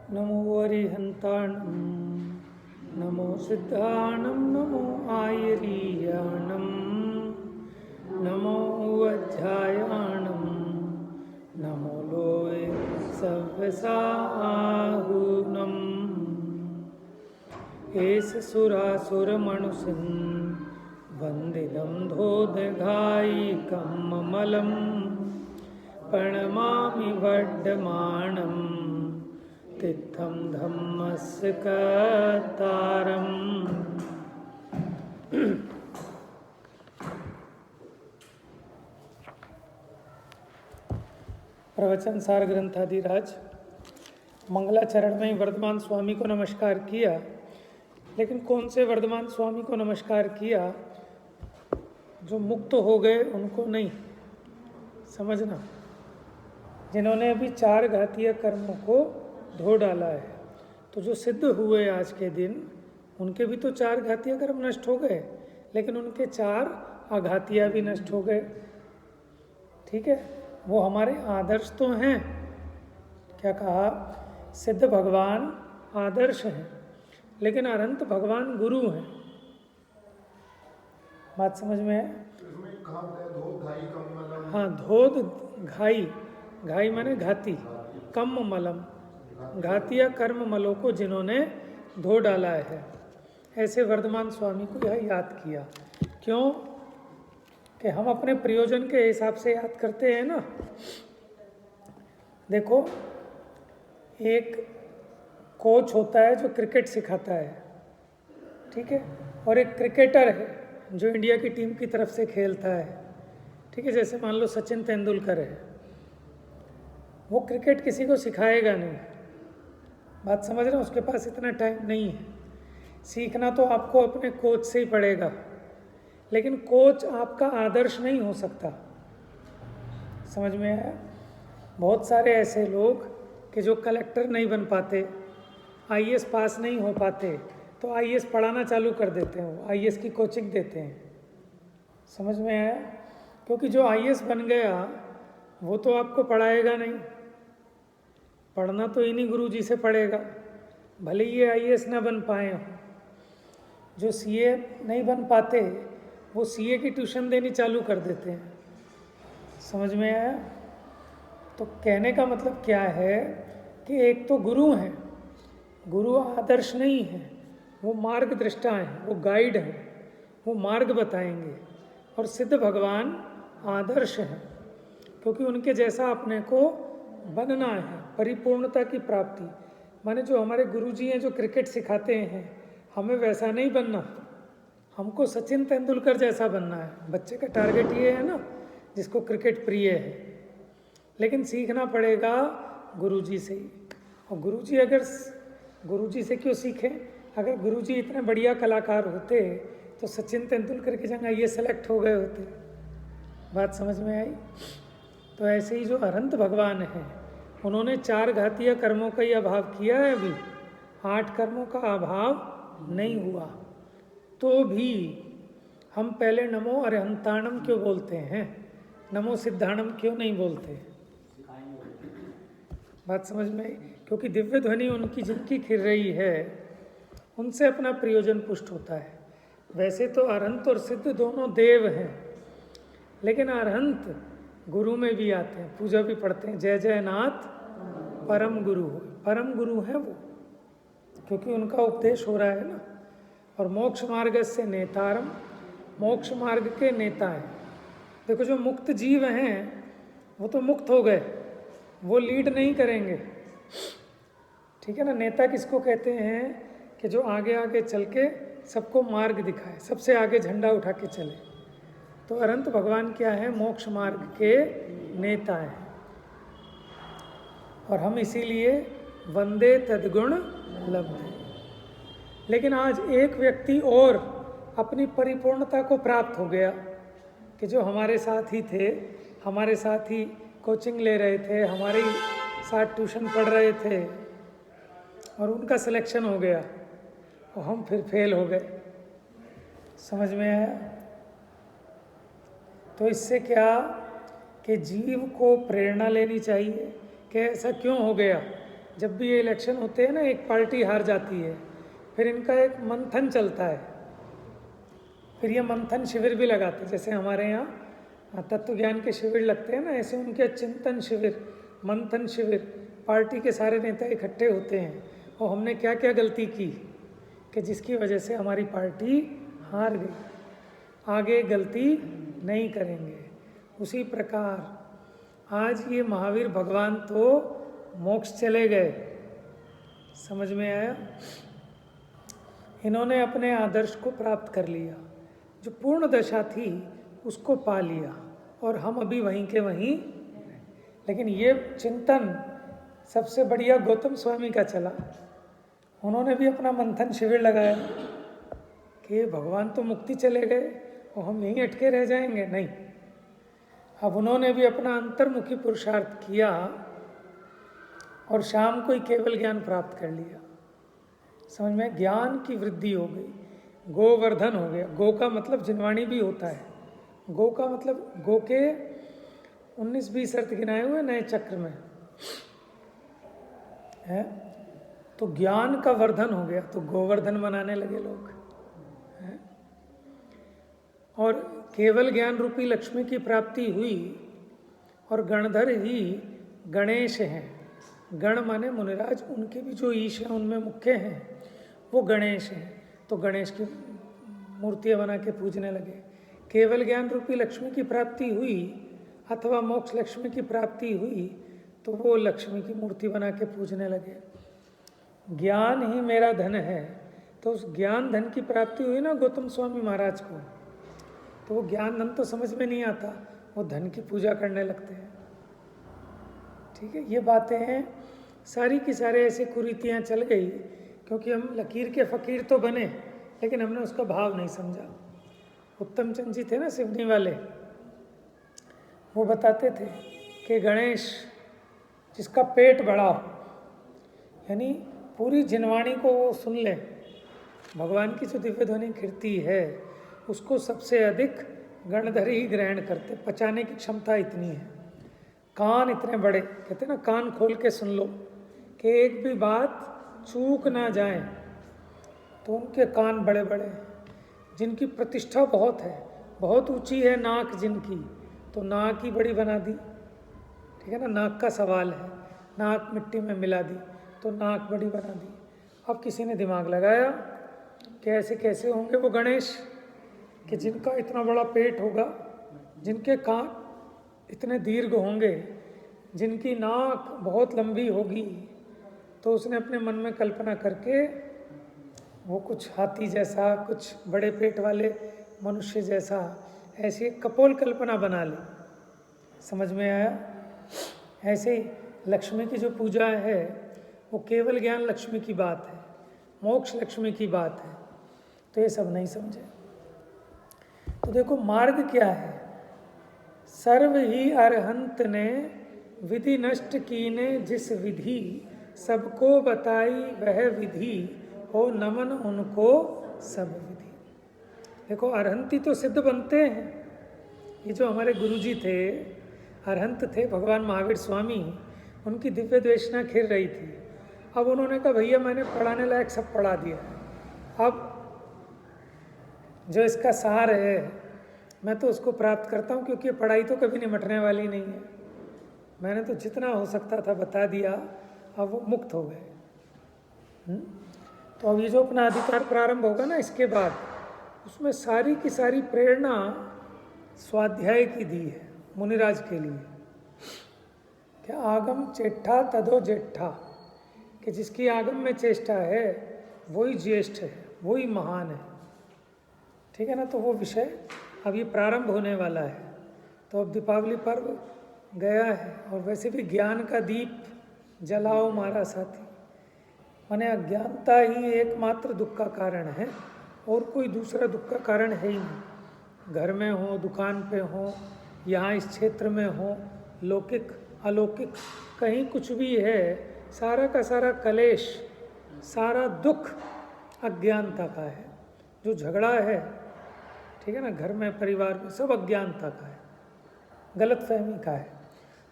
नमो अरिहन्ताणं नमो सिद्धाणं नमो आयरीयाणं नमो वज्रायाणं नमो लोय सव्यसाहुनम् एष सुरासुरमणुषं वन्दितं धोदघायिकममलं प्रणमामि वर्धमानं तीर्थं धम्मस्य कर्तारम्। प्रवचन सार ग्रंथाधिराज मंगलाचरण में वर्धमान स्वामी को नमस्कार किया, लेकिन कौन से वर्धमान स्वामी को नमस्कार किया? जो मुक्त हो गए उनको नहीं, समझना। जिन्होंने अभी 4 घातीय कर्मों को धो डाला है, तो जो सिद्ध हुए आज के दिन, उनके भी तो 4 घातीय कर्म नष्ट हो गए, लेकिन उनके 4 आघातीय भी नष्ट हो गए। ठीक है, वो हमारे आदर्श तो हैं। क्या कहा? सिद्ध भगवान आदर्श हैं, लेकिन अनंत भगवान गुरु हैं। बात समझ में है? हाँ, धोध घाई, घाई माने घाती, कम मलम, घातीय कर्म मलों को जिन्होंने धो डाला है, ऐसे वर्धमान स्वामी को यह याद किया। क्यों? कि हम अपने प्रयोजन के हिसाब से याद करते हैं ना। देखो, एक कोच होता है जो क्रिकेट सिखाता है, ठीक है, और एक क्रिकेटर है जो इंडिया की टीम की तरफ से खेलता है, ठीक है। जैसे मान लो सचिन तेंदुलकर है, वो क्रिकेट किसी को सिखाएगा नहीं। बात समझ रहे हो? उसके पास इतना टाइम नहीं है। सीखना तो आपको अपने कोच से ही पड़ेगा, लेकिन कोच आपका आदर्श नहीं हो सकता। समझ में आया? बहुत सारे ऐसे लोग कि जो कलेक्टर नहीं बन पाते, आईएएस पास नहीं हो पाते, तो आईएएस पढ़ाना चालू कर देते हैं, वो आईएएस की कोचिंग देते हैं। समझ में आया? क्योंकि जो आईएएस बन गया वो तो आपको पढ़ाएगा नहीं, पढ़ना तो इन्हीं गुरुजी से पड़ेगा, भले ये आईएएस ना बन पाए हों। जो सीए नहीं बन पाते, वो सीए की ट्यूशन देनी चालू कर देते हैं। समझ में आया? तो कहने का मतलब क्या है कि एक तो गुरु हैं, गुरु आदर्श नहीं है, वो मार्गदृष्टा हैं, वो गाइड हैं, वो मार्ग बताएंगे। और सिद्ध भगवान आदर्श हैं, क्योंकि उनके जैसा अपने को बनना है, परिपूर्णता की प्राप्ति। माने जो हमारे गुरुजी हैं जो क्रिकेट सिखाते हैं, हमें वैसा नहीं बनना, हमको सचिन तेंदुलकर जैसा बनना है। बच्चे का टारगेट ये है ना, जिसको क्रिकेट प्रिय है, लेकिन सीखना पड़ेगा गुरुजी से ही। और गुरुजी से क्यों सीखें? अगर गुरुजी इतने बढ़िया कलाकार होते तो सचिन तेंदुलकर की जगह ये सेलेक्ट हो गए होते। बात समझ में आई? तो ऐसे ही जो अनंत भगवान हैं, उन्होंने 4 घातीय कर्मों का ही अभाव किया है, अभी 8 कर्मों का अभाव नहीं हुआ। तो भी हम पहले नमो अरिहंताणम क्यों बोलते हैं, नमो सिद्धाणम क्यों नहीं बोलते? बात समझ में आई? क्योंकि दिव्य ध्वनि उनकी जिनकी खिर रही है, उनसे अपना प्रयोजन पुष्ट होता है। वैसे तो अरहंत और सिद्ध दोनों देव हैं, लेकिन अरहंत गुरु में भी आते हैं, पूजा भी पढ़ते हैं, जय जय नाथ परम गुरु हो। परम गुरु है वो, क्योंकि उनका उपदेश हो रहा है ना। और मोक्ष मार्ग से नेतारम, मोक्ष मार्ग के नेता हैं। देखो, जो मुक्त जीव हैं वो तो मुक्त हो गए, वो लीड नहीं करेंगे, ठीक है ना। नेता किसको कहते हैं? कि जो आगे आगे चल के सबको मार्ग दिखाए, सबसे आगे झंडा उठा के चले। तो अनंत भगवान क्या है? मोक्ष मार्ग के नेता हैं। और हम इसीलिए वंदे तद्गुण लब्धे। लेकिन आज एक व्यक्ति और अपनी परिपूर्णता को प्राप्त हो गया, कि जो हमारे साथ ही थे, हमारे साथ ही कोचिंग ले रहे थे, हमारे साथ ट्यूशन पढ़ रहे थे, और उनका सिलेक्शन हो गया और हम फिर फेल हो गए। समझ में आया? तो इससे क्या कि जीव को प्रेरणा लेनी चाहिए कि ऐसा क्यों हो गया, जब भी ये इलेक्शन होते हैं ना, एक पार्टी हार जाती है, फिर इनका एक मंथन चलता है, फिर ये मंथन शिविर भी लगाते हैं। जैसे हमारे यहाँ तत्व ज्ञान के शिविर लगते हैं ना, ऐसे उनके चिंतन शिविर, मंथन शिविर, पार्टी के सारे नेता इकट्ठे होते हैं और हमने क्या क्या गलती की कि जिसकी वजह से हमारी पार्टी हार गई, आगे गलती नहीं करेंगे। उसी प्रकार आज ये महावीर भगवान तो मोक्ष चले गए, समझ में आया? इन्होंने अपने आदर्श को प्राप्त कर लिया, जो पूर्ण दशा थी उसको पा लिया, और हम अभी वहीं के वहीं। लेकिन ये चिंतन सबसे बढ़िया गौतम स्वामी का चला। उन्होंने भी अपना मंथन शिविर लगाया कि भगवान तो मुक्ति चले गए और हम यहीं अटके रह जाएंगे, नहीं। अब उन्होंने भी अपना अंतर्मुखी पुरुषार्थ किया और शाम को ही केवल ज्ञान प्राप्त कर लिया। समझ में? ज्ञान की वृद्धि हो गई, गोवर्धन हो गया। गो का मतलब जिनवाणी भी होता है। गो का मतलब गो के 19-20 अर्थ गिनाए हुए नए चक्र में है। तो ज्ञान का वर्धन हो गया, तो गोवर्धन मनाने लगे लोग है? और केवल ज्ञान रूपी लक्ष्मी की प्राप्ति हुई, और गणधर ही गणेश हैं। गण माने मुनिराज, उनके भी जो ईश हैं उनमें मुख्य हैं वो गणेश हैं। तो गणेश की मूर्तियाँ बना के पूजने लगे। केवल ज्ञान रूपी लक्ष्मी की प्राप्ति हुई अथवा मोक्ष लक्ष्मी की प्राप्ति हुई तो वो लक्ष्मी की मूर्ति बना के पूजने लगे। ज्ञान ही मेरा धन है, तो उस ज्ञान धन की प्राप्ति हुई ना गौतम स्वामी महाराज को, तो वो ज्ञान धन तो समझ में नहीं आता, वो धन की पूजा करने लगते हैं। ठीक है, ये बातें हैं सारी की सारे ऐसे कुरीतियाँ चल गई, क्योंकि हम लकीर के फ़कीर तो बने लेकिन हमने उसका भाव नहीं समझा। उत्तम चंद जी थे ना सिवनी वाले, वो बताते थे कि गणेश जिसका पेट बड़ा हो, यानी पूरी जिनवाणी को वो सुन ले, भगवान की जो दिव्य ध्वनि कीर्ति है उसको सबसे अधिक गणधर ही ग्रहण करते, पचाने की क्षमता इतनी है। कान इतने बड़े, कहते ना कान खोल के सुन लो कि एक भी बात चूक ना जाए, तो उनके कान बड़े बड़े। जिनकी प्रतिष्ठा बहुत है, बहुत ऊंची है नाक जिनकी, तो नाक ही बड़ी बना दी। ठीक है ना, नाक का सवाल है, नाक मिट्टी में मिला दी तो नाक बड़ी बना दी। अब किसी ने दिमाग लगाया कि ऐसे कैसे होंगे वो गणेश कि जिनका इतना बड़ा पेट होगा, जिनके कान इतने दीर्घ होंगे, जिनकी नाक बहुत लंबी होगी। तो उसने अपने मन में कल्पना करके वो कुछ हाथी जैसा, कुछ बड़े पेट वाले मनुष्य जैसा, ऐसी एक कपोल कल्पना बना ली। समझ में आया? ऐसे ही लक्ष्मी की जो पूजा है वो केवल ज्ञान लक्ष्मी की बात है, मोक्ष लक्ष्मी की बात है, तो ये सब नहीं समझे। तो देखो मार्ग क्या है, सर्व ही अरहंत ने विधि नष्ट कीने जिस विधि, सबको बताई वह विधि, हो नमन उनको सब विधि। देखो अरहंती तो सिद्ध बनते हैं। ये जो हमारे गुरुजी थे अरहंत थे, भगवान महावीर स्वामी, उनकी दिव्य द्वेषणा खिल रही थी। अब उन्होंने कहा भैया मैंने पढ़ाने लायक सब पढ़ा दिया, अब जो इसका सार है मैं तो उसको प्राप्त करता हूँ, क्योंकि पढ़ाई तो कभी निमटने वाली नहीं है। मैंने तो जितना हो सकता था बता दिया, अब वो मुक्त हो गए। तो अब ये जो अपना अधिकार प्रारंभ होगा ना इसके बाद, उसमें सारी की सारी प्रेरणा स्वाध्याय की दी है मुनिराज के लिए। क्या आगम चेष्टा तदो जेठा, कि जिसकी आगम में चेष्टा है वही ज्येष्ठ है, वही महान है। ठीक है ना, तो वो विषय अब ये प्रारंभ होने वाला है। तो अब दीपावली पर्व गया है, और वैसे भी ज्ञान का दीप जलाओ मारा साथी, माने अज्ञानता ही एकमात्र दुख का कारण है, और कोई दूसरा दुख का कारण है ही नहीं। घर में हो, दुकान पे हो, यहाँ इस क्षेत्र में हो, लौकिक अलौकिक कहीं कुछ भी है, सारा का सारा कलेश, सारा दुख अज्ञानता का है। जो झगड़ा है, ठीक है ना, घर में परिवार में, सब अज्ञानता का है, गलत फहमी का है।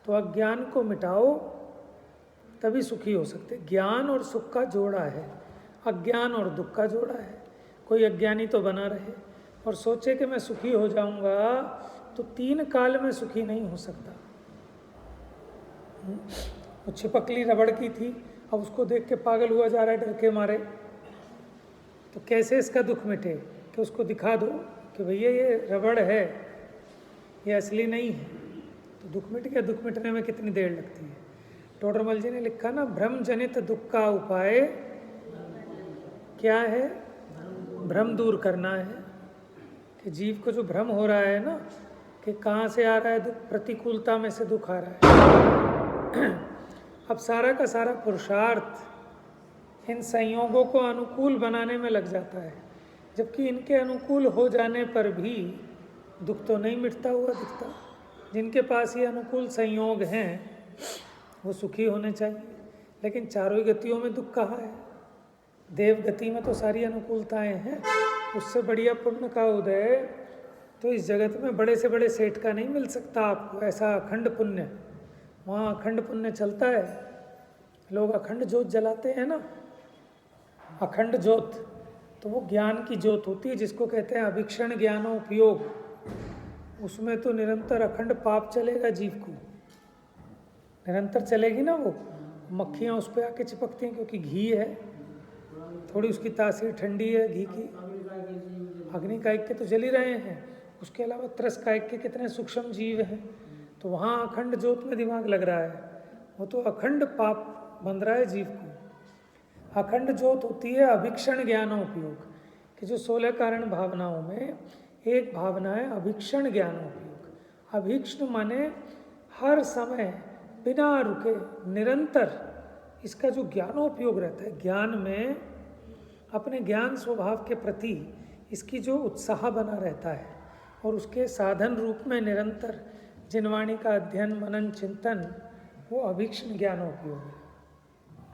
तो अज्ञान को मिटाओ, तभी सुखी हो सकते। ज्ञान और सुख का जोड़ा है, अज्ञान और दुख का जोड़ा है। कोई अज्ञानी तो बना रहे और सोचे कि मैं सुखी हो जाऊंगा, तो 3 काल में सुखी नहीं हो सकता। वो छिपकली रबड़ की थी, अब उसको देख के पागल हुआ जा रहा है डर के मारे, तो कैसे इसका दुख मिटे? कि उसको दिखा दो कि भैया ये रबड़ है, ये असली नहीं है, तो दुख मिट गया। दुख मिटने में कितनी देर लगती है? टोडरमल जी ने लिखा ना, भ्रम जनित दुख का उपाय क्या है? भ्रम दूर करना है। कि जीव को जो भ्रम हो रहा है ना कि कहाँ से आ रहा है दुख, प्रतिकूलता में से दुख आ रहा है। अब सारा का सारा पुरुषार्थ इन संयोगों को अनुकूल बनाने में लग जाता है, जबकि इनके अनुकूल हो जाने पर भी दुख तो नहीं मिटता हुआ दिखता। जिनके पास ये अनुकूल संयोग हैं वो सुखी होने चाहिए, लेकिन चारों ही गतियों में दुख कहाँ है? देव गति में तो सारी अनुकूलताएं हैं, उससे बढ़िया पुण्य का उदय तो इस जगत में बड़े से बड़े सेठ का नहीं मिल सकता आपको, ऐसा अखंड पुण्य। वहाँ अखंड पुण्य चलता है, लोग अखंड ज्योत जलाते हैं ना, अखंड ज्योत, तो वो ज्ञान की ज्योत होती है जिसको कहते हैं अभिक्षण ज्ञानोपयोग। उसमें तो निरंतर अखंड पाप चलेगा, जीव को निरंतर चलेगी ना वो। मक्खियाँ उस पर आके चिपकती हैं क्योंकि घी है, थोड़ी उसकी तासीर ठंडी है घी की। अग्नि कायिक के तो जल ही रहे हैं, उसके अलावा त्रस कायिक के कितने सूक्ष्म जीव हैं, तो वहाँ अखंड ज्योत में दिमाग लग रहा है, वो तो अखंड पाप बन रहा है जीव को। अखंड ज्योत होती है अभिक्षण ज्ञानोपयोग, कि जो 16 कारण भावनाओं में एक भावना है अभिक्षण ज्ञानोपयोग। अभिक्षण माने हर समय बिना रुके निरंतर इसका जो ज्ञानोपयोग रहता है, ज्ञान में अपने ज्ञान स्वभाव के प्रति इसकी जो उत्साह बना रहता है, और उसके साधन रूप में निरंतर जिनवाणी का अध्ययन मनन चिंतन, वो अभिक्षण ज्ञानोपयोग है।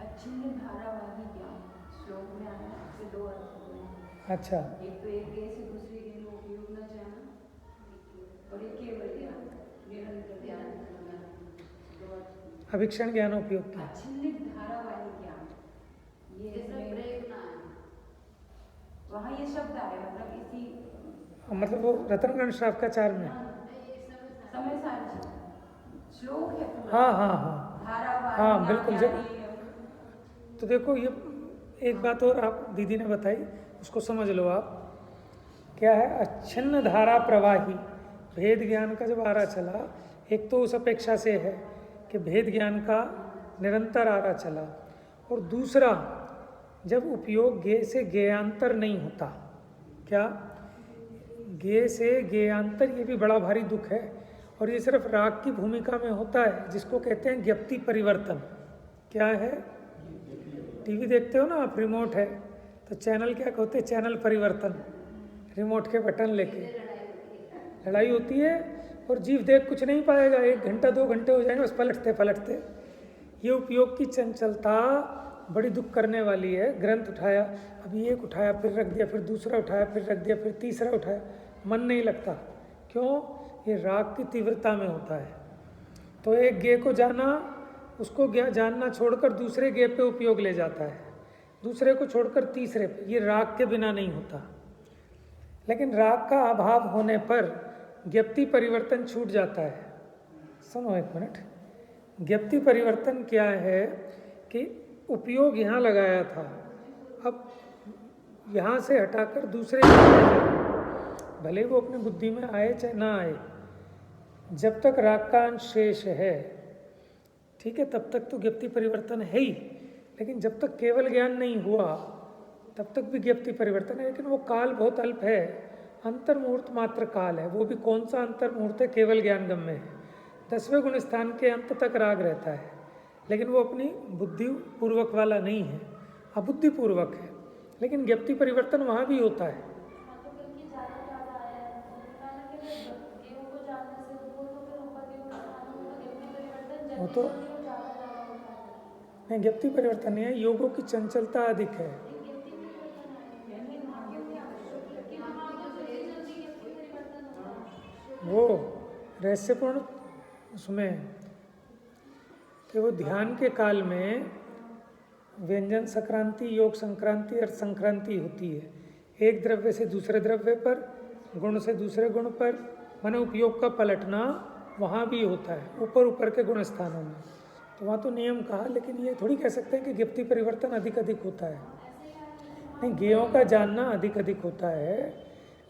अच्छिन्न धारावाही ज्ञान श्लोक में आया, इसके 2 अर्थ हैं। अच्छा, एक तो एक गेय से दूसरे गेय में उपयोग न जाना, और एक केवल ज्ञान निरंतर ध्यान करना। 2 अर्थ। अभिक्षण ज्ञानोपयोग की अच्छिन्न धारावाही ज्ञान, ये वहाँ ये शब्द आए, मतलब इसी, मतलब वो रतनगण शाफकाचार में। समय सार श्लोक है पूरा। हाँ हाँ हाँ धारावाही, हाँ बिल्कुल। जब तो देखो ये एक बात और आप दीदी ने बताई, उसको समझ लो आप। क्या है? अच्छिन्न धारा प्रवाही। भेद ज्ञान का जब आरा चला, एक तो उस अपेक्षा से है कि भेद ज्ञान का निरंतर आरा चला, और दूसरा जब उपयोग गे से गेयांतर नहीं होता। क्या? गे से गेयांतर, ये भी बड़ा भारी दुख है, और ये सिर्फ राग की भूमिका में होता है, जिसको कहते हैं ज्ञप्ति परिवर्तन। क्या है? टीवी देखते हो ना आप, रिमोट है तो चैनल क्या कहते हैं? चैनल परिवर्तन। रिमोट के बटन लेके लड़ाई होती है, और जीव देख कुछ नहीं पाएगा, 1 घंटा 2 घंटे हो जाएंगे बस पलटते पलटते। ये उपयोग की चंचलता बड़ी दुख करने वाली है। ग्रंथ उठाया, अभी एक उठाया फिर रख दिया, फिर दूसरा उठाया फिर रख दिया, फिर तीसरा उठाया, मन नहीं लगता। क्यों? ये राग की तीव्रता में होता है। तो एक गे को जाना, उसको जानना छोड़कर दूसरे गे पे उपयोग ले जाता है, दूसरे को छोड़कर तीसरे पे। ये राग के बिना नहीं होता। लेकिन राग का अभाव होने पर ज्ञप्ति परिवर्तन छूट जाता है। सुनो 1 मिनट। ज्ञप्ति परिवर्तन क्या है? कि उपयोग यहाँ लगाया था, अब यहाँ से हटाकर दूसरे, भले वो अपनी बुद्धि में आए चाहे ना आए, जब तक राग का अंश शेष है, ठीक है, तब तक तो ज्ञप्ति परिवर्तन है ही। लेकिन जब तक केवल ज्ञान नहीं हुआ तब तक भी ज्ञप्ति परिवर्तन है, लेकिन वो काल बहुत अल्प है, अंतर्मुहूर्त मात्र काल है। वो भी कौन सा अंतर्मुहूर्त है? केवल ज्ञान गम्य है। 10वें गुण स्थान के अंत तक राग रहता है, लेकिन वो अपनी बुद्धि पूर्वक वाला नहीं है, अबुद्धि पूर्वक है। लेकिन ज्ञप्ति परिवर्तन वहाँ भी होता है। वो तो नहीं, ज्ञप्ति परिवर्तन नहीं है, योगों की चंचलता अधिक है। वो रहस्यपूर्ण उसमें कि वो ध्यान के काल में व्यंजन संक्रांति, योग संक्रांति, अर्थ संक्रांति होती है। एक द्रव्य से दूसरे द्रव्य पर, गुण से दूसरे गुण पर, माने उपयोग का पलटना वहाँ भी होता है, ऊपर ऊपर के गुण स्थानों में। तो वहाँ तो नियम कहा, लेकिन ये थोड़ी कह सकते हैं कि ज्ञप्ति परिवर्तन अधिक अधिक होता है। नहीं, ज्ञेयों का जानना अधिक अधिक होता है,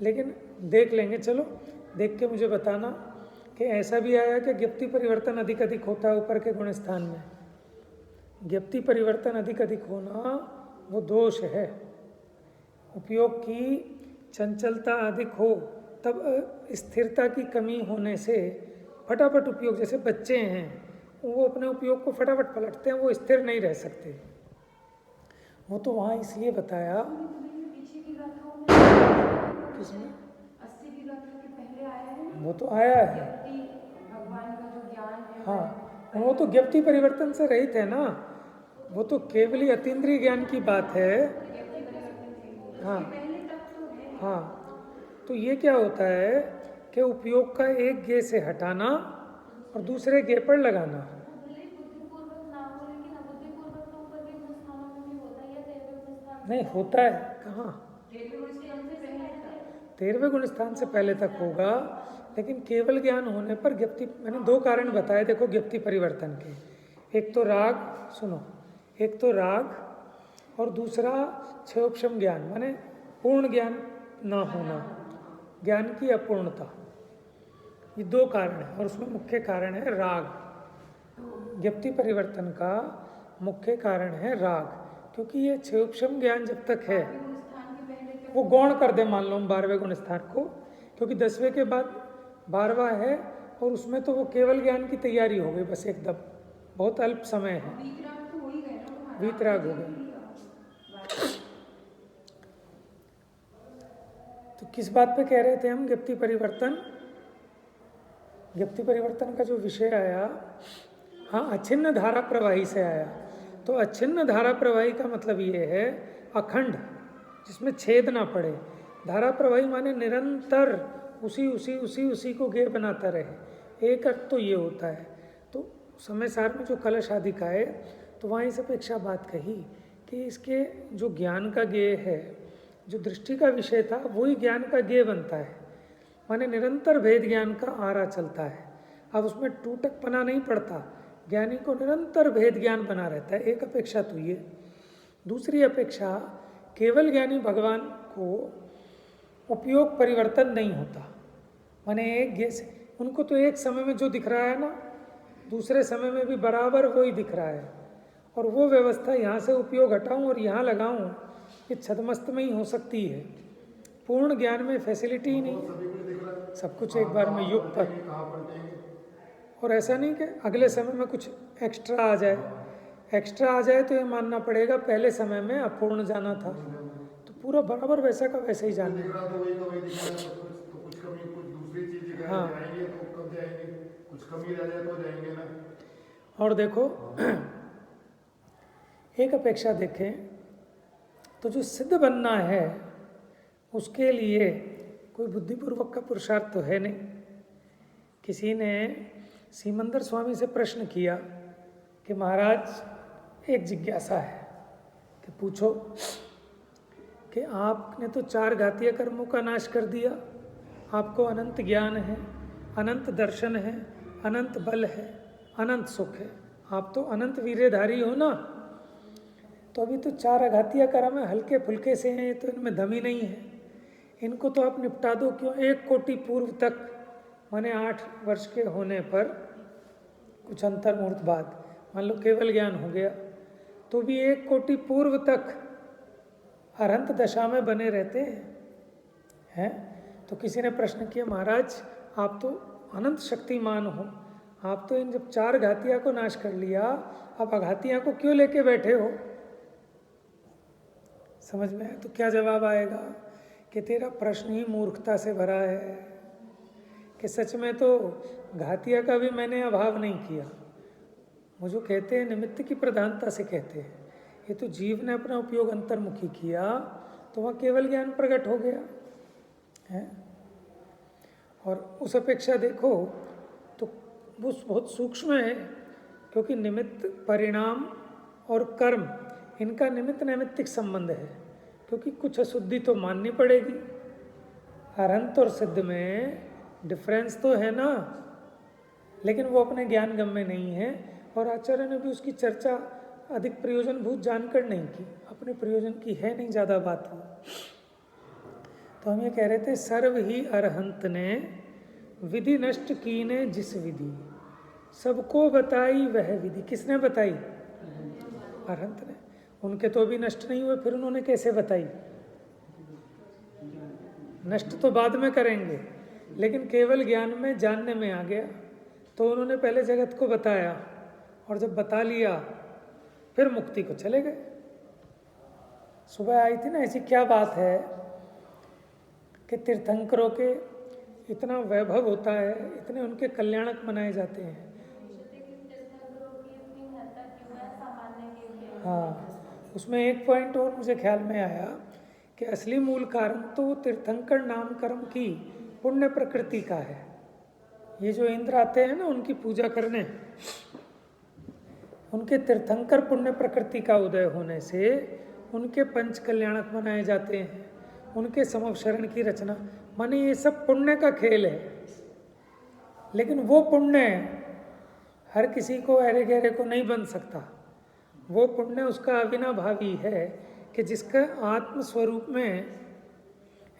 लेकिन देख लेंगे। चलो देख के मुझे बताना कि ऐसा भी आया कि ज्ञप्ति परिवर्तन अधिक अधिक होता है ऊपर के गुण स्थान में। ज्ञप्ति परिवर्तन अधिक अधिक होना वो दोष है। उपयोग की चंचलता अधिक हो तब स्थिरता की कमी होने से फटाफट उपयोग, जैसे बच्चे हैं वो अपने उपयोग को फटाफट पलटते हैं, वो स्थिर नहीं रह सकते। वो तो वहाँ इसलिए बताया पीछे की गाथाओं में किसमें 80 की गाथा के पहले आया है वो तो आया है। भगवान का जो ज्ञान है। हाँ, वो तो ज्ञप्ति परिवर्तन से रहित है ना, वो तो केवल ही अतीन्द्रिय ज्ञान की बात है। हाँ हाँ, तो ये क्या होता है कि उपयोग का एक गे से हटाना और दूसरे गे पर लगाना। नहीं होता है कहाँ, 13वें गुण स्थान से पहले तक होगा, लेकिन केवल ज्ञान होने पर ज्ञप्ति, मैंने दो कारण बताए देखो ज्ञप्ति परिवर्तन के। एक तो राग, सुनो, एक तो राग और दूसरा क्षयोपशम ज्ञान, माने पूर्ण ज्ञान ना होना, ज्ञान की अपूर्णता। ये दो कारण है और उसमें मुख्य कारण है राग। ज्ञप्ति परिवर्तन का मुख्य कारण है राग, क्योंकि ये क्षयोपशम ज्ञान जब तक है वो गौण कर दे, मान लो हम 12वें गुण स्थान को, क्योंकि 10वें के बाद 12वां है और उसमें तो वो केवल ज्ञान की तैयारी हो गई बस, एकदम बहुत अल्प समय है, वीतराग हो गए। तो किस बात पे कह रहे थे हम? ज्ञप्ति परिवर्तन, ज्ञप्ति परिवर्तन का जो विषय आया, हाँ, अछिन्न धारा प्रवाही से आया। तो अछिन्न धारा प्रवाही का मतलब ये है अखंड, जिसमें छेद ना पड़े। धारा प्रवाही माने निरंतर उसी उसी उसी उसी को गे बनाता रहे, एक अर्थ तो ये होता है। तो समय सार में जो कलश आदि का है, तो वहाँ इस अपेक्षा बात कही कि इसके जो ज्ञान का गे है, जो दृष्टि का विषय था, वही ज्ञान का गे बनता है, माने निरंतर भेद ज्ञान का आरा चलता है। अब उसमें टूटकपना नहीं पड़ता, ज्ञानी को निरंतर भेद ज्ञान बना रहता है। एक अपेक्षा तो ये। दूसरी अपेक्षा, केवल ज्ञानी भगवान को उपयोग परिवर्तन नहीं होता, माने एक गे से उनको तो एक समय में जो दिख रहा है ना, दूसरे समय में भी बराबर वही दिख रहा है। और वो व्यवस्था यहाँ से उपयोग हटाऊँ और यहाँ लगाऊँ, ये छदमस्त में ही हो सकती है। पूर्ण ज्ञान में फैसिलिटी ही नहीं, सब कुछ एक बार में युग पर। और ऐसा नहीं कि अगले समय में कुछ एक्स्ट्रा आ जाए, एक्स्ट्रा आ जाए तो ये मानना पड़ेगा पहले समय में अपूर्ण जाना था, तो पूरा बराबर वैसा का वैसे ही जाना है। हाँ, और देखो एक अपेक्षा देखें तो जो सिद्ध बनना है उसके लिए कोई बुद्धिपूर्वक का पुरुषार्थ तो है नहीं। किसी ने सीमंदर स्वामी से प्रश्न किया कि महाराज एक जिज्ञासा है कि पूछो कि आपने तो 4 घातीय कर्मों का नाश कर दिया, आपको अनंत ज्ञान है, अनंत दर्शन है, अनंत बल है, अनंत सुख है, आप तो अनंत वीर्यधारी हो ना, तो अभी तो 4 अघातीय कर्म है, हल्के फुल्के से हैं, तो इनमें दम ही नहीं है, इनको तो आप निपटा दो। क्यों? 1 कोटि पूर्व तक, माने 8 वर्ष के होने पर कुछ अंतर मुहूर्त बाद मान लो केवल ज्ञान हो गया, तो भी 1 कोटि पूर्व तक अरहंत दशा में बने रहते हैं। तो किसी ने प्रश्न किया, महाराज आप तो अनंत शक्तिमान हो, आप तो इन जब 4 घातिया को नाश कर लिया, अब अघातिया को क्यों लेके बैठे हो? समझ में आया? तो क्या जवाब आएगा कि तेरा प्रश्न ही मूर्खता से भरा है, कि सच में तो घातिया का भी मैंने अभाव नहीं किया। मुझे कहते हैं निमित्त की प्रधानता से कहते हैं, ये तो जीव ने अपना उपयोग अंतर्मुखी किया तो वह केवल ज्ञान प्रकट हो गया है। और उस अपेक्षा देखो तो वो बहुत सूक्ष्म है क्योंकि निमित्त, परिणाम और कर्म, इनका निमित्त नैमित्तिक संबंध है, क्योंकि कुछ अशुद्धि तो माननी पड़ेगी। अरहंत और सिद्ध में डिफरेंस तो है ना, लेकिन वो अपने ज्ञान गम में नहीं है, और आचार्य ने भी उसकी चर्चा अधिक प्रयोजनभूत जानकर नहीं की, अपने प्रयोजन की है नहीं ज़्यादा बात वो। तो हम ये कह रहे थे, सर्व ही अरहंत ने विधि नष्ट की ने जिस विधि, सबको बताई वह विधि। किसने बताई? अरहंत ने। उनके तो भी नष्ट नहीं हुए, फिर उन्होंने कैसे बताई? नष्ट तो बाद में करेंगे, लेकिन केवल ज्ञान में, जानने में आ गया, तो उन्होंने पहले जगत को बताया, और जब बता लिया फिर मुक्ति को चले गए। सुबह आई थी ना, ऐसी क्या बात है कि तीर्थंकरों के इतना वैभव होता है, इतने उनके कल्याणक मनाए जाते हैं। हाँ, उसमें एक पॉइंट और मुझे ख्याल में आया कि असली मूल कारण तो तीर्थंकर नाम कर्म की पुण्य प्रकृति का है। ये जो इंद्र आते हैं ना उनकी पूजा करने, उनके तीर्थंकर पुण्य प्रकृति का उदय होने से उनके पंच कल्याणक मनाए जाते हैं, उनके समवशरण की रचना, माने ये सब पुण्य का खेल है। लेकिन वो पुण्य हर किसी को, अरे गहरे को नहीं बन सकता। वो पुण्य उसका अविनाभावी है कि जिसका आत्म स्वरूप में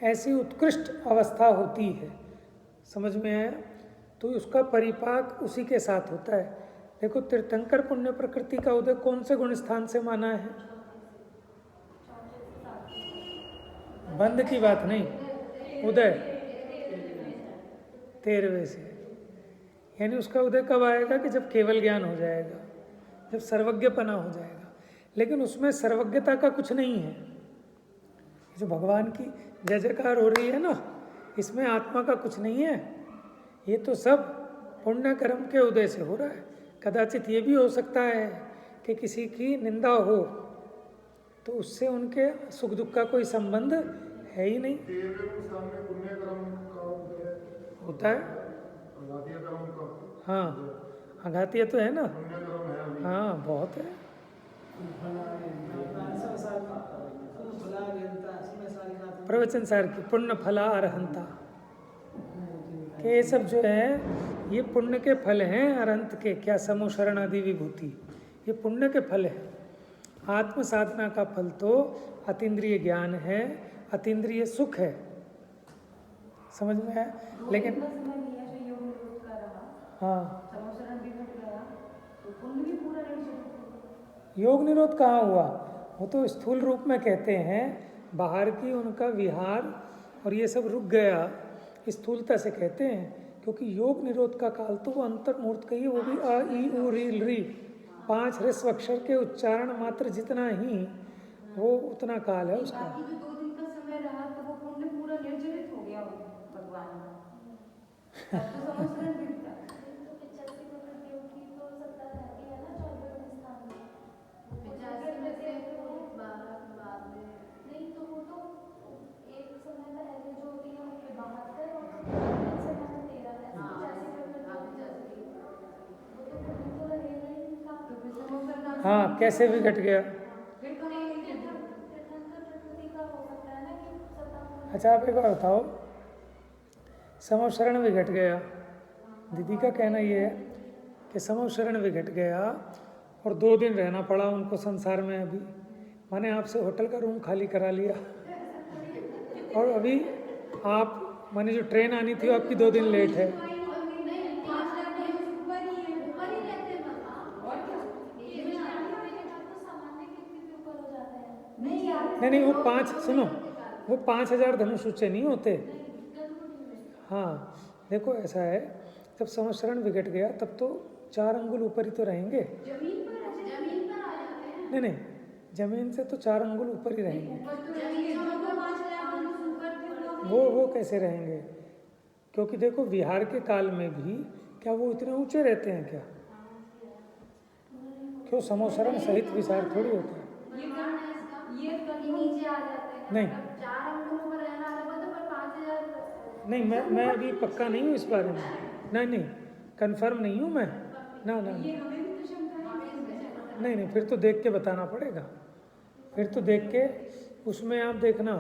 ऐसी उत्कृष्ट अवस्था होती है, समझ में आया? तो उसका परिपाक उसी के साथ होता है। देखो, तीर्थंकर पुण्य प्रकृति का उदय कौन से गुण स्थान से माना है? बंद की बात नहीं, उदय 13वें से। यानी उसका उदय कब आएगा? कि जब केवल ज्ञान हो जाएगा, जब सर्वज्ञपना हो जाएगा। लेकिन उसमें सर्वज्ञता का कुछ नहीं है। जो भगवान की जय जयकार हो रही है ना, इसमें आत्मा का कुछ नहीं है। ये तो सब पुण्य कर्म के उदय से हो रहा है। कदाचित ये भी हो सकता है कि किसी की निंदा हो, तो उससे उनके सुख दुख का कोई संबंध है ही नहीं। होता है, हाँ, आघातीय तो है ना, हाँ, बहुत है। प्रवचन सार की पुण्य फला अरहंता के, ये सब जो है ये पुण्य के फल हैं अरहंत के। क्या? समोशरण आदि विभूति, ये पुण्य के फल है। आत्म साधना का फल तो अतीन्द्रिय ज्ञान है, अतीन्द्रिय सुख है, समझ में है? लेकिन हाँ, योग निरोध कहाँ हुआ? वो तो स्थूल रूप में कहते हैं, बाहर की उनका विहार और ये सब रुक गया, स्थूलता से कहते हैं। क्योंकि योग निरोध का काल तो वो अंतर्मुहूर्त का ही, वो भी अ ई उ री री 5 ह्रस्व अक्षर के उच्चारण मात्र जितना ही वो उतना काल है उसका। बाकी जो 2 दिन का समय रहा तो वो पुण्य पूरा निर्जरित हो गया भगवान का। तब तो समझना मिलता। तो 85 प्रकृतियों की तो सत्ता रहती है ना 14वें स्थान में। 85 में से 12 बाद में नहीं, तो वो तो एक समय पहले जो होती है उनके 72 और से मैंने 13 है। 85 प्रकृतियों वो तो पुण्य तो रहेगा ही नहीं था। तो फिर समझना। हाँ, कैसे बिगड़ गया? अच्छा, आप एक बार बताओ, समवशरण विघट गया, दीदी का कहना ये है कि समवशरण विघट गया और 2 दिन रहना पड़ा उनको संसार में। अभी मैंने आपसे होटल का रूम खाली करा लिया, और अभी आप, मैंने जो ट्रेन आनी थी वो आपकी 2 दिन लेट है। नहीं, वो 5, सुनो, वो 5000 धनुष ऊंचे नहीं होते। हाँ, देखो ऐसा है, जब समवशरण विघट गया तब तो 4 अंगुल ऊपर ही तो रहेंगे। जमीन पर आ जाते हैं। नहीं, जमीन से तो 4 अंगुल ऊपर ही रहेंगे। वो कैसे रहेंगे? क्योंकि देखो, विहार के काल में भी क्या वो इतने ऊंचे रहते हैं क्या? क्यों? समवशरण सहित विचार थोड़ी होता है। नीचे आ जाते हैं। नहीं, 4 अंगुल पर रहना अलग है, पर 5000 नहीं, मैं अभी पक्का नहीं हूँ इस बारे में। नहीं, कंफर्म नहीं हूँ मैं। ना ये हमें भी तो नहीं नहीं, फिर तो देख के बताना पड़ेगा। फिर तो देख के उसमें आप देखना,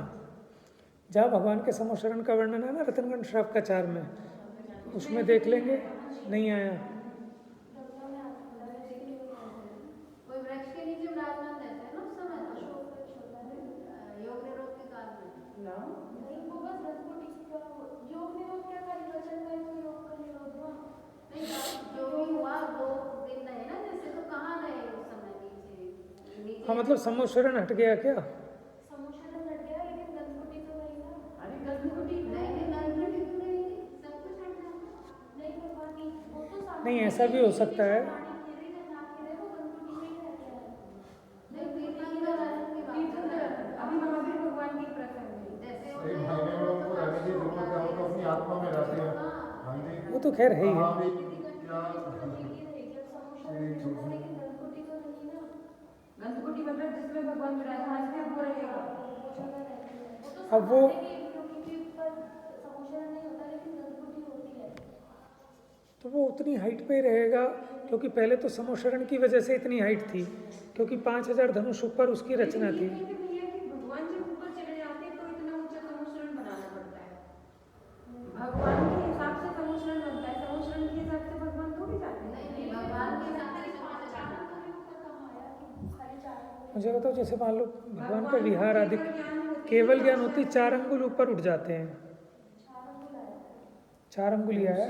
जहाँ भगवान के समोशरण का वर्णन है ना रतनगण श्राप का 4 में, उसमें देख लेंगे। नहीं आया। कोई वृक्ष के नीचे विराजमान रहते हैं ना उस समय, अशोक वृक्ष होता है योग निरोध के काल में। नहीं, वो बस गणपति का योग निरोध क्या खाली वचन का है, तो योग का निरोध हुआ नहीं, जो भी हुआ 2 दिन रहे ना जैसे, तो कहाँ रहे उस समय नीचे? हाँ, मतलब समोशरण हट गया क्या? समोशरण हट गया, लेकिन गणपति तो नहीं था। अरे गणपति नहीं, गणपति तो नहीं थी, सब कुछ हट गया। नहीं, भगवान की वो तो नहीं, ऐसा भी हो सकता है। अभी महावीर भगवान की प्रसंग है, जैसे एक महीने में उनको रहने की जरूरत है, वो तो अपनी आत्मा में रहते हैं। हाँ जी, वो तो खैर है ही है। हाँ भी गणपति मतलब जिसमें भगवान विराजमान थे वो रहेगा। अब वो तो वो उतनी हाइट पे ही रहेगा, क्योंकि पहले तो समोशरण की वजह से इतनी हाइट थी, क्योंकि 5000 धनुष ऊपर उसकी रचना थी। भगवान जब ऊपर चले जाते हैं तो इतना ऊंचा समोशरण बनाना पड़ता है। भगवान के हिसाब से समोशरण बनता है, समोशरण के हिसाब से भगवान थोड़ी जाते हैं। नहीं, भगवान के हिसाब से मुझे बताओ, जैसे मान लो भगवान का विहार आदि केवल ज्ञान होती 4 अंगुल ऊपर उठ जाते हैं। 4 अंगुल आया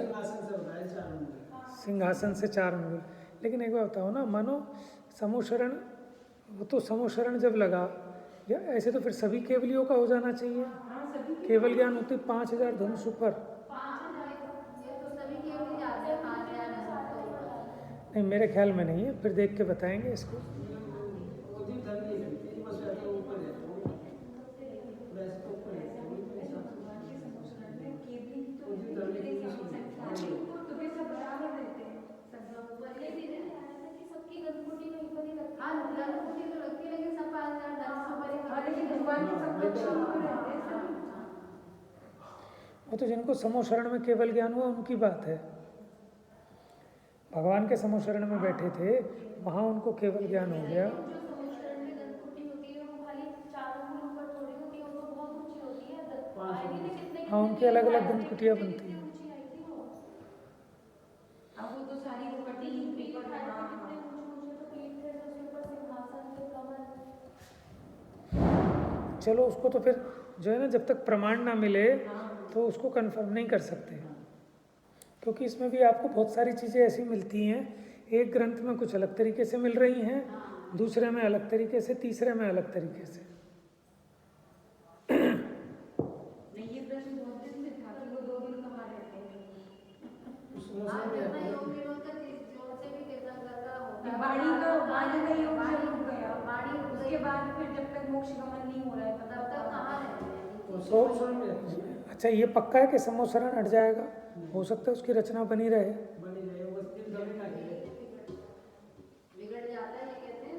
सिंहासन से 4 अंगुल। लेकिन एक बार बताओ ना, मानो समोशरण, वो तो समोशरण जब लगा, या ऐसे तो फिर सभी केवलियों का हो जाना चाहिए। केवल ज्ञान होती 5000 धनुष ऊपर। नहीं, मेरे ख्याल में नहीं है, फिर देख के बताएंगे इसको। वो तो जिनको समोशरण में केवल ज्ञान हुआ उनकी बात है। भगवान के समोशरण में बैठे थे, वहाँ उनको केवल ज्ञान हो गया। हाँ, उनकी अलग अलग गणकुटियाँ बनती हैं। चलो, उसको तो फिर जो है ना, जब तक प्रमाण ना मिले तो उसको कंफर्म नहीं कर सकते, क्योंकि इसमें भी आपको बहुत सारी चीज़ें ऐसी मिलती हैं। एक ग्रंथ में कुछ अलग तरीके से मिल रही हैं, दूसरे में अलग तरीके से, तीसरे में अलग तरीके से। ये प्रश्न बहुत दिन से था कि वो 2 दिन कहाँ रहते हैं। उसके बाद फिर जब तक मोक्ष गमन नहीं हो रहा है तब तक कहाँ रहते हैं। तो अच्छा, ये पक्का है कि समोशरण हट जाएगा? हो सकता है उसकी रचना बनी रहे। बिगड़ जाता है, ये कहते हैं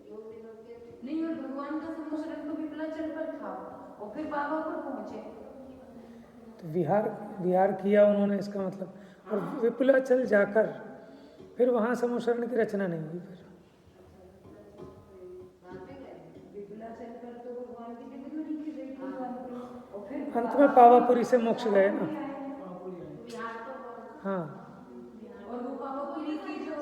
योग निरोध के। नहीं, और भगवान का समोशरण तो विपुलाचल पर था और फिर बाबा पर पहुंचे। तो विहार किया उन्होंने, इसका मतलब। और विपुलाचल जाकर फिर वहाँ समोशरण की रचना नहीं हुई। फिर अंत में पावापुरी से मोक्ष गए ना। हाँ, और वो पावापुरी की जो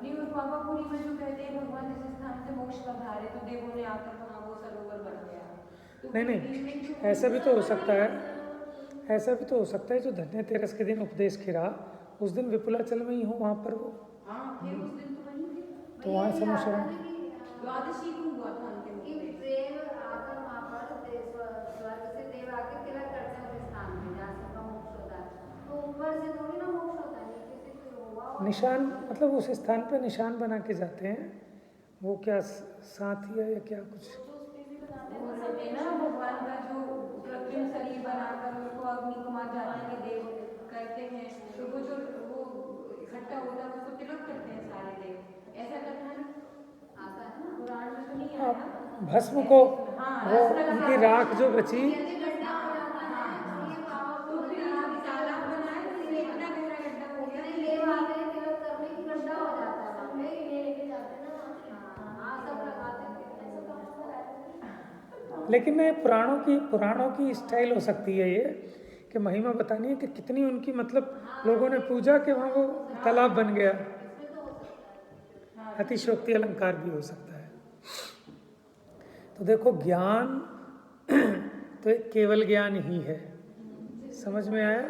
नहीं, और पावापुरी में जो कहते हैं भगवान जिस स्थान से मोक्ष का धार है, तो देवों ने आकर वहाँ वो सरोवर बन गया। तो नहीं, ऐसा भी तो हो सकता है। ऐसा भी तो हो सकता है जो धन्यतेरस के दिन उपदेश खिरा, उस दिन विपुलाचल में ही हो, वहाँ पर वो। फिर उस दिन तो वहीं थे, तो वहाँ समोशरण द्वादशी को हुआ था अंतिम देव आकर वहाँ पर स्वर्ग से देव आकर तिलक करते हैं उस स्थान में जहाँ सबका मोक्ष होता है। तो ऊपर से थोड़ी ना मोक्ष होता है, नीचे से कोई हुआ निशान, मतलब उस स्थान पे निशान बना के जाते हैं। वो क्या साथी है या क्या कुछ? भगवान का जो कृत्रिम शरीर बनाकर उसको अग्नि कुमार जाति के देव करते हैं, तो वो जो वो इकट्ठा होता है उसको तिलक करते हैं सारे देव। ऐसा कथन आता है ना पुराण में, तो नहीं आया। भस्म को वो उनकी राख जो बची, लेकिन पुराणों की स्टाइल हो सकती है ये कि महिमा बतानी है कि कितनी उनकी मतलब लोगों ने पूजा के वहाँ वो तालाब बन गया। अतिशयोक्ति अलंकार भी हो सकता है। तो देखो ज्ञान तो एक केवल ज्ञान ही है, समझ में आया।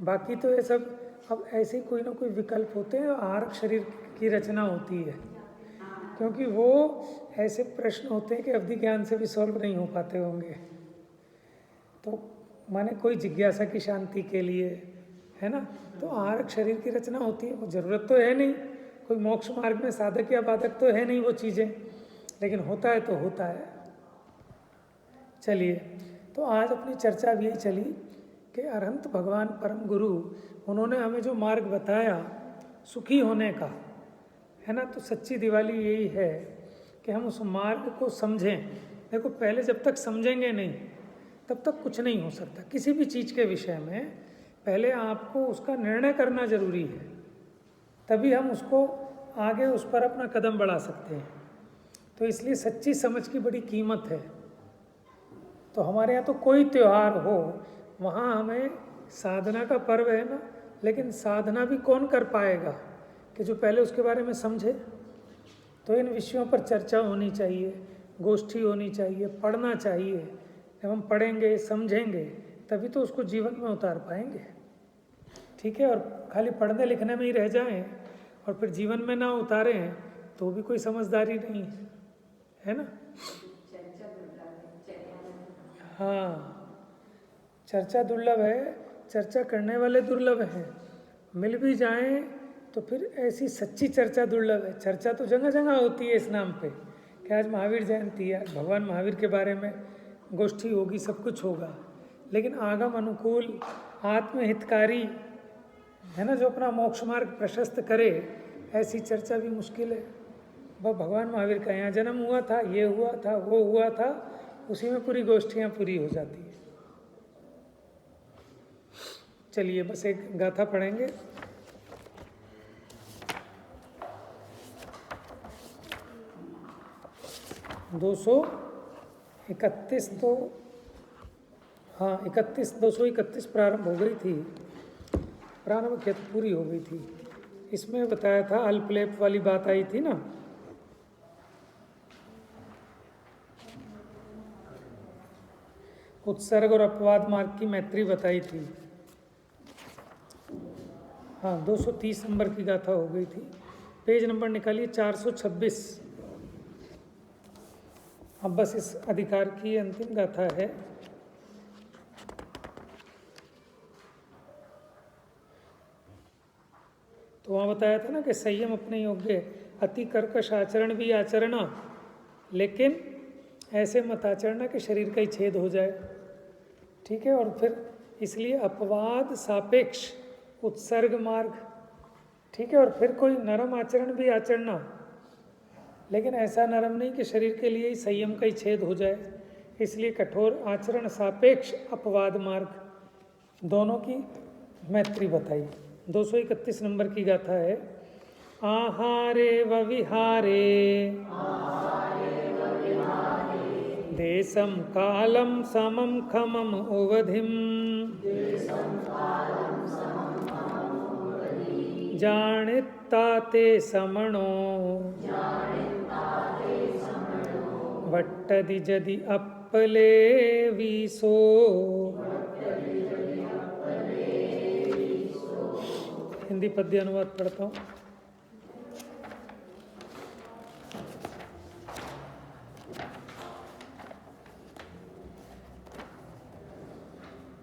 बाकी तो ये सब अब ऐसे कोई ना कोई विकल्प होते हैं, आहारक शरीर की रचना होती है, क्योंकि वो ऐसे प्रश्न होते हैं कि अवधि ज्ञान से भी सॉल्व नहीं हो पाते होंगे। तो माने कोई जिज्ञासा की शांति के लिए, है ना, तो आहारक शरीर की रचना होती है। वो जरूरत तो है नहीं, कोई मोक्ष मार्ग में साधक या बाधक तो है नहीं वो चीज़ें, लेकिन होता है तो होता है। चलिए, तो आज अपनी चर्चा अब यही चली कि अरहंत भगवान परम गुरु उन्होंने हमें जो मार्ग बताया सुखी होने का, है ना, तो सच्ची दिवाली यही है कि हम उस मार्ग को समझें। देखो पहले जब तक समझेंगे नहीं तब तक कुछ नहीं हो सकता। किसी भी चीज़ के विषय में पहले आपको उसका निर्णय करना ज़रूरी है, तभी हम उसको आगे उस पर अपना कदम बढ़ा सकते हैं। तो इसलिए सच्ची समझ की बड़ी कीमत है। तो हमारे यहाँ तो कोई त्यौहार हो, वहाँ हमें साधना का पर्व है ना, लेकिन साधना भी कौन कर पाएगा कि जो पहले उसके बारे में समझे। तो इन विषयों पर चर्चा होनी चाहिए, गोष्ठी होनी चाहिए, पढ़ना चाहिए। जब हम पढ़ेंगे समझेंगे तभी तो उसको जीवन में उतार पाएंगे, ठीक है। और खाली पढ़ने लिखने में ही रह जाएं और फिर जीवन में ना उतारें तो भी कोई समझदारी नहीं है ना। हाँ, चर्चा दुर्लभ है, चर्चा करने वाले दुर्लभ हैं। मिल भी जाएं तो फिर ऐसी सच्ची चर्चा दुर्लभ है। चर्चा तो जगह जगह होती है इस नाम पे कि आज महावीर जयंती है, भगवान महावीर के बारे में गोष्ठी होगी, सब कुछ होगा, लेकिन आगम अनुकूल आत्महितकारी, है ना, जो अपना मोक्ष मार्ग प्रशस्त करे, ऐसी चर्चा भी मुश्किल है। वह भगवान महावीर का यहाँ जन्म हुआ था, ये हुआ था, वो हुआ था, उसी में पूरी गोष्ठियाँ पूरी हो जाती है। चलिए बस एक गाथा पढ़ेंगे। दो 231 तो हाँ 231 प्रारंभ हो गई थी, प्रारंभ क्या तो पूरी हो गई थी। इसमें बताया था अल्पलेप वाली बात आई थी ना, उत्सर्ग और अपवाद मार्ग की मैत्री बताई थी। हाँ 230 नंबर की गाथा हो गई थी। पेज नंबर निकालिए 426। अब बस इस अधिकार की अंतिम गाथा है। तो वहाँ बताया था ना कि संयम अपने योग्य, अति कर्कश आचरण भी आचरना, लेकिन ऐसे मत आचरना कि शरीर का ही छेद हो जाए, ठीक है। और फिर इसलिए अपवाद सापेक्ष उत्सर्ग मार्ग, ठीक है। और फिर कोई नरम आचरण भी आचरना, लेकिन ऐसा नरम नहीं कि शरीर के लिए ही संयम का ही छेद हो जाए, इसलिए कठोर आचरण सापेक्ष अपवाद मार्ग, दोनों की मैत्री बताई। 231 नंबर की गाथा है। आहारे व विहारे देशम कालम समम खमम उवधिम जानिताते समणो वट्टदि जदि अपले वीसो। हिंदी पद्य अनुवाद पढ़ता हूँ।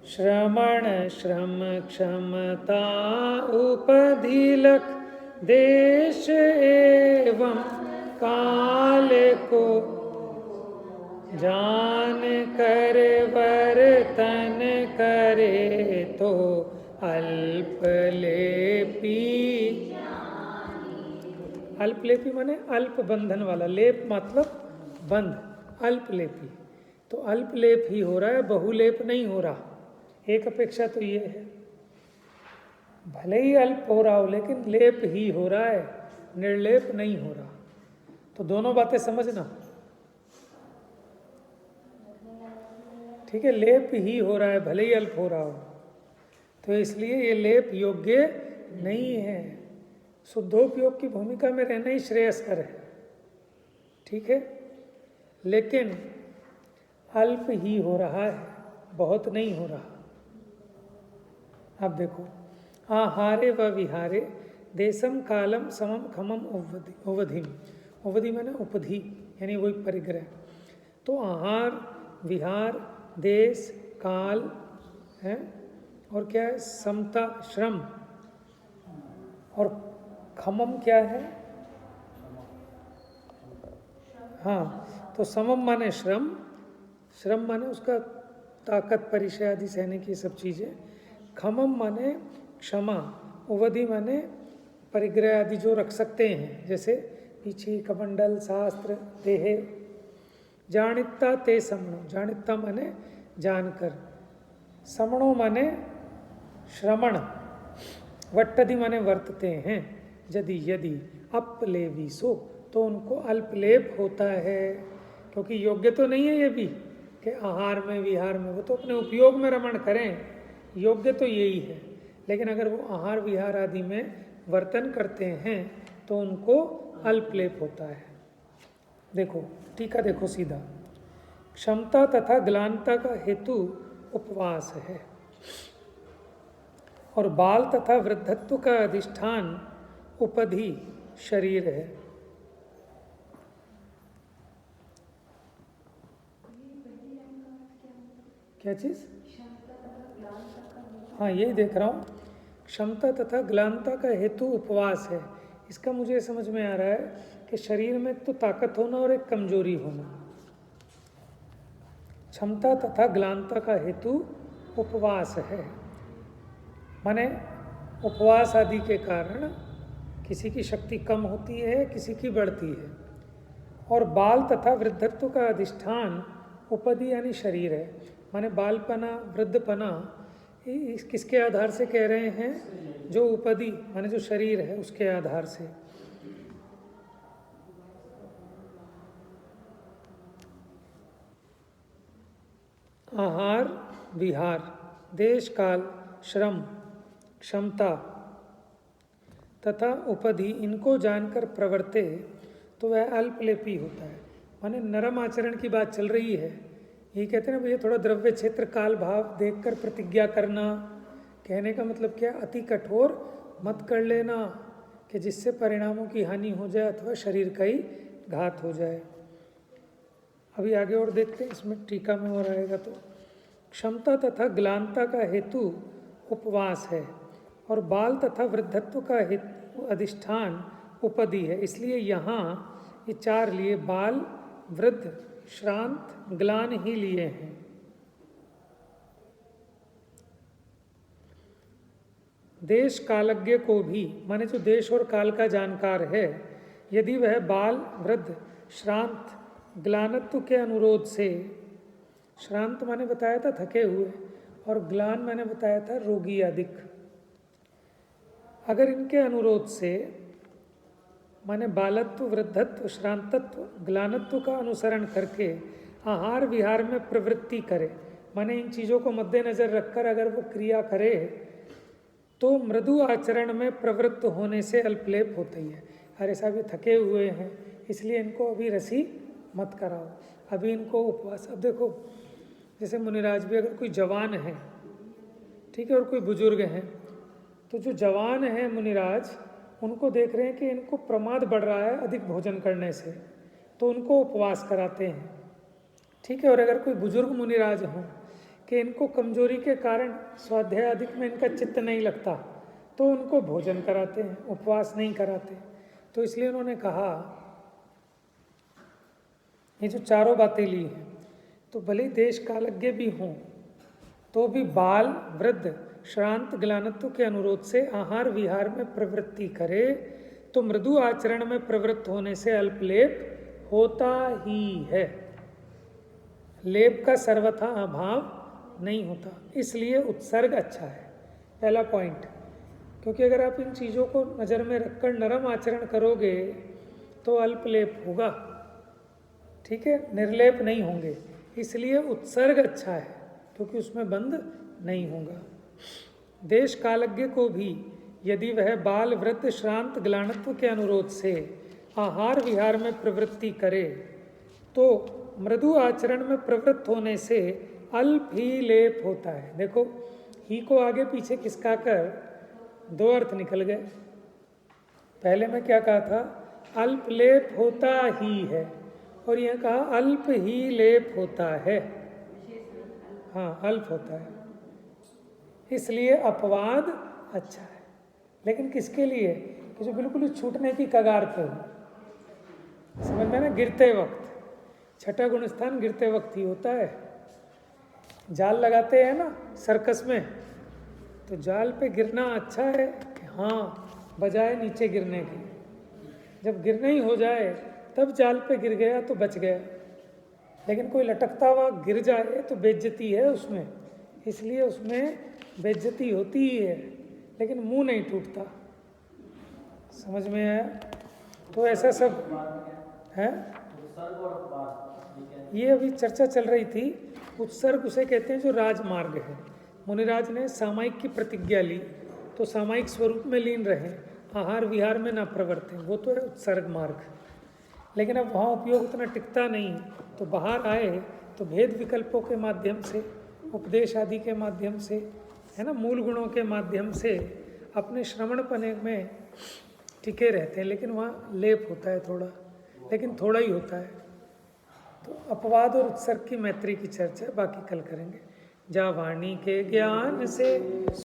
श्रमण श्रम क्षमता उपधिलक देश एवं काल को जान कर वर्तन करे तो अल्पलेपी। अल्पलेपी माने अल्प बंधन वाला, लेप मतलब बंध, अल्पलेपी। तो अल्पलेप ही हो रहा है, बहुलेप नहीं हो रहा। एक अपेक्षा तो ये है, भले ही अल्प हो रहा हो लेकिन लेप ही हो रहा है, निर्लेप नहीं हो रहा। तो दोनों बातें समझना। ठीक है, लेप ही हो रहा है, भले ही अल्प हो रहा हो, तो इसलिए ये लेप योग्य नहीं है। शुद्धोपयोग की भूमिका में रहना ही श्रेयस्कर है, ठीक है, लेकिन अल्प ही हो रहा है, बहुत नहीं हो रहा। अब देखो, आहारे व विहारे देशम कालम समम खमम उवधिम, उवधि माने उपधि, यानी वही परिग्रह। तो आहार, विहार, देश, काल है, और क्या है, समता, श्रम, और खमम क्या है, हाँ, तो समम माने श्रम, श्रम माने उसका ताकत, परिचय आदि सहने की सब चीज़ें, खमम माने क्षमा, उवधि माने परिग्रह आदि जो रख सकते हैं, जैसे पीछी, कमंडल, शास्त्र, देह। जानिता ते समणो, जानिता माने जानकर, समणो माने श्रमण, वट्टधि माने वर्तते हैं, यदि यदि अपलेवीसो, तो उनको अल्पलेप होता है, क्योंकि योग्य तो नहीं है ये भी कि आहार में विहार में, वो तो अपने उपयोग में रमण करें, योग्य तो यही है, लेकिन अगर वो आहार विहार आदि में वर्तन करते हैं तो उनको अल्पलेप होता है। देखो टीका देखो सीधा, क्षमता तथा ग्लानता का हेतु उपवास है, और बाल तथा वृद्धत्व का अधिष्ठान उपधि शरीर है। क्या चीज? हाँ, यही देख रहा हूँ, क्षमता तथा ग्लानता का हेतु उपवास है। इसका मुझे समझ में आ रहा है कि शरीर में तो ताकत होना और एक कमजोरी होना। क्षमता तथा ग्लानता का हेतु उपवास है, माने उपवास आदि के कारण किसी की शक्ति कम होती है, किसी की बढ़ती है। और बाल तथा वृद्धत्व का अधिष्ठान उपधि यानी शरीर है, माने बालपना, वृद्धपना, इस किसके आधार से कह रहे हैं? जो उपधि माने जो शरीर है उसके आधार से। आहार, विहार, देश, काल, श्रम, क्षमता तथा उपधि, इनको जानकर प्रवर्ते तो वह अल्पलेपी होता है। माने नरम आचरण की बात चल रही है। ये कहते हैं ना भैया, थोड़ा द्रव्य क्षेत्र काल भाव देखकर प्रतिज्ञा करना। कहने का मतलब क्या? अति कठोर मत कर लेना कि जिससे परिणामों की हानि हो जाए अथवा शरीर का ही घात हो जाए। अभी आगे और देखते हैं, इसमें टीका में और आएगा। तो क्षमता तथा ग्लानता का हेतु उपवास है, और बाल तथा वृद्धत्व का हेतु अधिष्ठान उपधि है। इसलिए यहाँ ये चार लिए, बाल, वृद्ध, श्रांत, ग्लान ही लिए हैं। देश कालज्ञ को भी, माने जो देश और काल का जानकार है, यदि वह बाल, वृद्ध, श्रांत, ग्लानत्व के अनुरोध से, श्रांत माने बताया था थके हुए, और ग्लान मैंने बताया था रोगी अधिक, अगर इनके अनुरोध से माने बालत्व, वृद्धत्व, श्रांतत्व, ग्लानत्व का अनुसरण करके आहार विहार में प्रवृत्ति करे, माने इन चीज़ों को मद्देनजर रखकर अगर वो क्रिया करे तो मृदु आचरण में प्रवृत्त होने से अल्पलेप होती है। अरे साहब ये थके हुए हैं, इसलिए इनको अभी रसी मत कराओ, अभी इनको उपवास। अब देखो, जैसे मुनिराज भी, अगर कोई जवान है, ठीक है, और कोई बुजुर्ग हैं, तो जो जवान है मुनिराज, उनको देख रहे हैं कि इनको प्रमाद बढ़ रहा है अधिक भोजन करने से, तो उनको उपवास कराते हैं, ठीक है। और अगर कोई बुजुर्ग मुनिराज हों कि इनको कमजोरी के कारण स्वाध्याय अधिक में इनका चित्त नहीं लगता, तो उनको भोजन कराते हैं, उपवास नहीं कराते। तो इसलिए उन्होंने कहा, ये जो चारों बातें ली हैं, तो भले देश कालज्ञ भी हों तो भी बाल, वृद्ध, श्रांत, ग्लानत्व के अनुरोध से आहार विहार में प्रवृत्ति करे तो मृदु आचरण में प्रवृत्त होने से अल्पलेप होता ही है। लेप का सर्वथा अभाव नहीं होता, इसलिए उत्सर्ग अच्छा है, पहला पॉइंट। क्योंकि अगर आप इन चीज़ों को नज़र में रखकर नरम आचरण करोगे तो अल्पलेप होगा, ठीक है, निर्लेप नहीं होंगे, इसलिए उत्सर्ग अच्छा है। क्योंकि उसमें बंद नहीं होगा। देश कालज्ञ को भी यदि वह बाल वृद्ध श्रांत ग्लानत्व के अनुरोध से आहार विहार में प्रवृत्ति करे तो मृदु आचरण में प्रवृत्त होने से अल्प ही लेप होता है। देखो, ही को आगे पीछे खिसका कर दो अर्थ निकल गए। पहले मैं क्या कहा था? अल्प लेप होता ही है, और यह कहा अल्प ही लेप होता है। हाँ, अल्प होता है, इसलिए अपवाद अच्छा है। लेकिन किसके लिए? कि जो बिल्कुल छूटने की कगार पे हो। समझ में ना? गिरते वक्त, छठा गुण स्थान गिरते वक्त ही होता है। जाल लगाते हैं ना सर्कस में, तो जाल पे गिरना अच्छा है कि हाँ, बजाय नीचे गिरने की। जब गिरना ही हो जाए तब जाल पे गिर गया तो बच गया, लेकिन कोई लटकता हुआ गिर जाए तो बेइज्जती है उसमें, इसलिए उसमें बेइज्जती होती ही है, लेकिन मुंह नहीं टूटता। समझ में आया? तो ऐसा सब है। ये अभी चर्चा चल रही थी। उत्सर्ग उसे कहते हैं जो राजमार्ग है। मुनिराज ने सामायिक की प्रतिज्ञा ली तो सामायिक स्वरूप में लीन रहे, आहार विहार में ना प्रवर्तें, वो तो है उत्सर्ग मार्ग। लेकिन अब वहाँ उपयोग उतना टिकता नहीं, तो बाहर आए तो भेद विकल्पों के माध्यम से, उपदेश आदि के माध्यम से, है ना, मूल गुणों के माध्यम से अपने श्रवणपने में टिके रहते हैं। लेकिन वहाँ लेप होता है थोड़ा, लेकिन थोड़ा ही होता है। तो अपवाद और उत्सर्ग की मैत्री की चर्चा बाकी कल करेंगे। जा वाणी के ज्ञान से